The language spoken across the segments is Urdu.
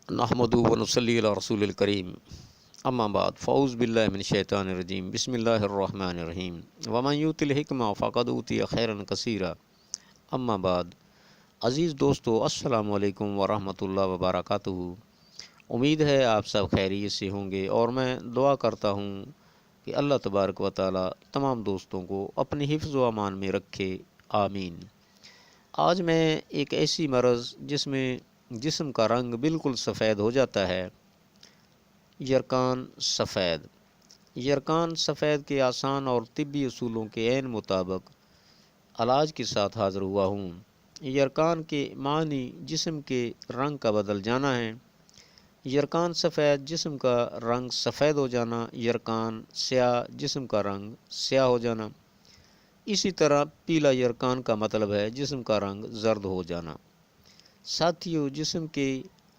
نحمدہ و نصلی علی رسول الکریم اما بعد فاعوذ باللہ من الشیطان الرجیم بسم اللہ الرحمن الرحیم ومن یؤت الحکمہ فقد اوتی خیرا کثیرا اما بعد عزیز دوستو السلام علیکم ورحمۃ اللہ وبرکاتہ۔ امید ہے آپ سب خیریت سے ہوں گے اور میں دعا کرتا ہوں کہ اللہ تبارک و تعالی تمام دوستوں کو اپنے حفظ و امان میں رکھے، آمین۔ آج میں ایک ایسی مرض جس میں جسم کا رنگ بالکل سفید ہو جاتا ہے، یرقان سفید۔ یرقان سفید کے آسان اور طبی اصولوں کے عین مطابق علاج کے ساتھ حاضر ہوا ہوں۔ یرقان کے معنی جسم کے رنگ کا بدل جانا ہے۔ یرقان سفید جسم کا رنگ سفید ہو جانا، یرقان سیاہ جسم کا رنگ سیاہ ہو جانا۔ اسی طرح پیلا یرقان کا مطلب ہے جسم کا رنگ زرد ہو جانا۔ ساتھیو، جسم کے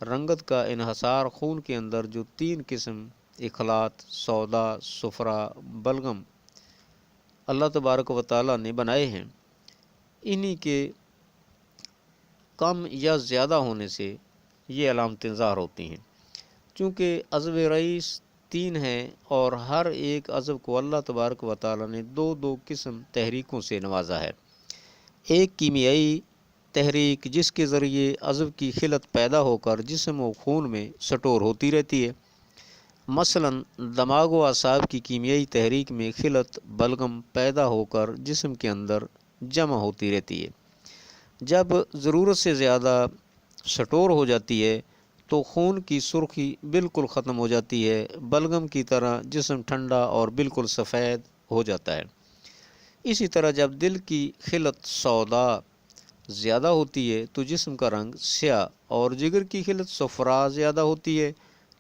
رنگت کا انحصار خون کے اندر جو 3 قسم اخلاط، سودا، صفرا، بلغم اللہ تبارک و تعالی نے بنائے ہیں، انہی کے کم یا زیادہ ہونے سے یہ علامتیں ظاہر ہوتی ہیں۔ چونکہ عضو رئیس 3 ہیں اور ہر ایک عضو کو اللہ تبارک و تعالی نے 2 قسم تحریکوں سے نوازا ہے۔ ایک کیمیائی تحریک جس کے ذریعے عضو کی خلط پیدا ہو کر جسم و خون میں سٹور ہوتی رہتی ہے، مثلا دماغ و اعصاب کی کیمیائی تحریک میں خلط بلغم پیدا ہو کر جسم کے اندر جمع ہوتی رہتی ہے۔ جب ضرورت سے زیادہ سٹور ہو جاتی ہے تو خون کی سرخی بالکل ختم ہو جاتی ہے، بلغم کی طرح جسم ٹھنڈا اور بالکل سفید ہو جاتا ہے۔ اسی طرح جب دل کی خلط سودا زیادہ ہوتی ہے تو جسم کا رنگ سیاہ، اور جگر کی خلط صفرا زیادہ ہوتی ہے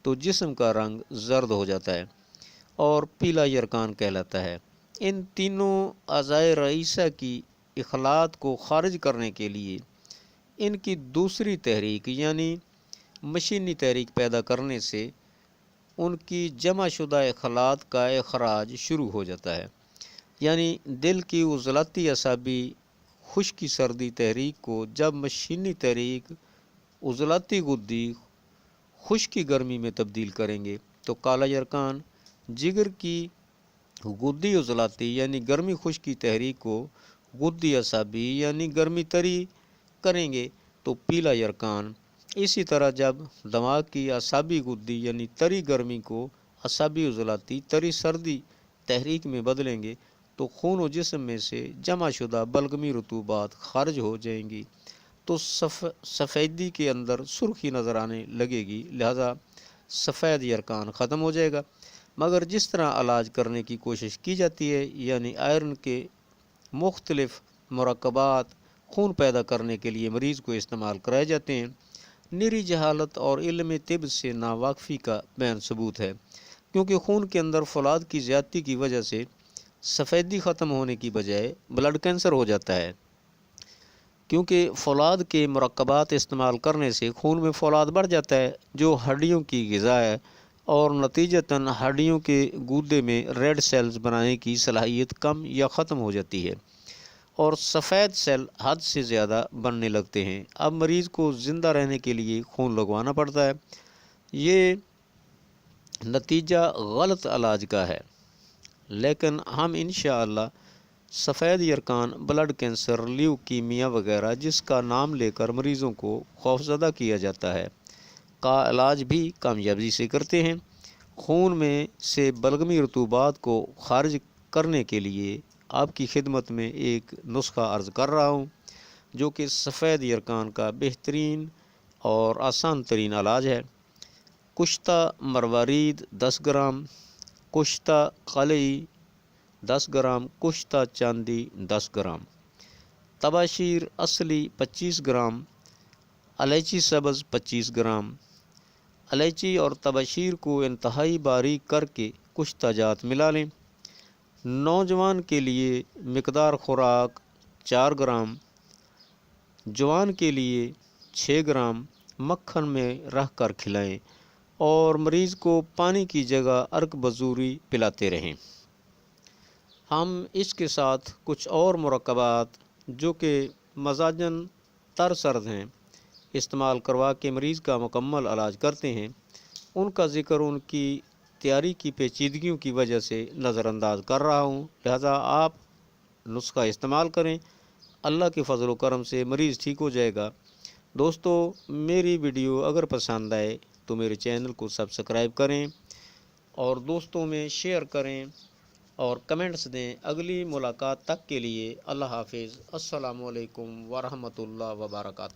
تو جسم کا رنگ زرد ہو جاتا ہے اور پیلا یرقان کہلاتا ہے۔ ان تینوں اعضائے رئیسہ کی اخلاط کو خارج کرنے کے لیے ان کی دوسری تحریک یعنی مشینی تحریک پیدا کرنے سے ان کی جمع شدہ اخلاط کا اخراج شروع ہو جاتا ہے۔ یعنی دل کی عضلاتی اعصابی خشکی سردی تحریک کو جب مشینی تحریک عضلاتی غدی خشکی گرمی میں تبدیل کریں گے تو کالا یرقان جگر کی غدی عضلاتی یعنی گرمی خشکی تحریک کو غدی اعصابی یعنی گرمی تری کریں گے تو پیلا یرقان۔ اسی طرح جب دماغ کی اعصابی غدی یعنی تری گرمی کو اعصابی عضلاتی تری سردی تحریک میں بدلیں گے تو خون و جسم میں سے جمع شدہ بلغمی رطوبات خارج ہو جائیں گی تو سفیدی کے اندر سرخی نظر آنے لگے گی، لہذا سفید یرقان ختم ہو جائے گا۔ مگر جس طرح علاج کرنے کی کوشش کی جاتی ہے، یعنی آئرن کے مختلف مرکبات خون پیدا کرنے کے لیے مریض کو استعمال کرائے جاتے ہیں، نری جہالت اور علم طب سے ناواقفی کا بین ثبوت ہے، کیونکہ خون کے اندر فولاد کی زیادتی کی وجہ سے سفیدی ختم ہونے کی بجائے بلڈ کینسر ہو جاتا ہے۔ کیونکہ فولاد کے مرکبات استعمال کرنے سے خون میں فولاد بڑھ جاتا ہے جو ہڈیوں کی غذا ہے، اور نتیجتاً ہڈیوں کے گودے میں ریڈ سیلز بنانے کی صلاحیت کم یا ختم ہو جاتی ہے اور سفید سیل حد سے زیادہ بننے لگتے ہیں۔ اب مریض کو زندہ رہنے کے لیے خون لگوانا پڑتا ہے۔ یہ نتیجہ غلط علاج کا ہے، لیکن ہم انشاءاللہ سفید یرقان، بلڈ کینسر، لیوکیمیا وغیرہ جس کا نام لے کر مریضوں کو خوفزدہ کیا جاتا ہے کا علاج بھی کامیابی سے کرتے ہیں۔ خون میں سے بلغمی رطوبات کو خارج کرنے کے لیے آپ کی خدمت میں ایک نسخہ عرض کر رہا ہوں جو کہ سفید یرقان کا بہترین اور آسان ترین علاج ہے۔ کشتہ مروارید 10 گرام، کشتہ قلعی 10 گرام، کشتہ چاندی 10 گرام، تباشیر اصلی 25 گرام، الائچی سبز 25 گرام۔ الائچی اور تباشیر کو انتہائی باریک کر کے کشتہ جات ملا لیں۔ نوجوان کے لیے مقدار خوراک 4 گرام، جوان کے لیے 6 گرام مکھن میں رکھ کر کھلائیں اور مریض کو پانی کی جگہ عرق بزوری پلاتے رہیں۔ ہم اس کے ساتھ کچھ اور مرکبات جو کہ مزاجاً تر سرد ہیں استعمال کروا کے مریض کا مکمل علاج کرتے ہیں، ان کا ذکر ان کی تیاری کی پیچیدگیوں کی وجہ سے نظر انداز کر رہا ہوں، لہذا آپ نسخہ استعمال کریں، اللہ کے فضل و کرم سے مریض ٹھیک ہو جائے گا۔ دوستو، میری ویڈیو اگر پسند آئے تو میرے چینل کو سبسکرائب کریں اور دوستوں میں شیئر کریں اور کمنٹس دیں۔ اگلی ملاقات تک کے لیے اللہ حافظ، السلام علیکم ورحمۃ اللہ وبرکاتہ۔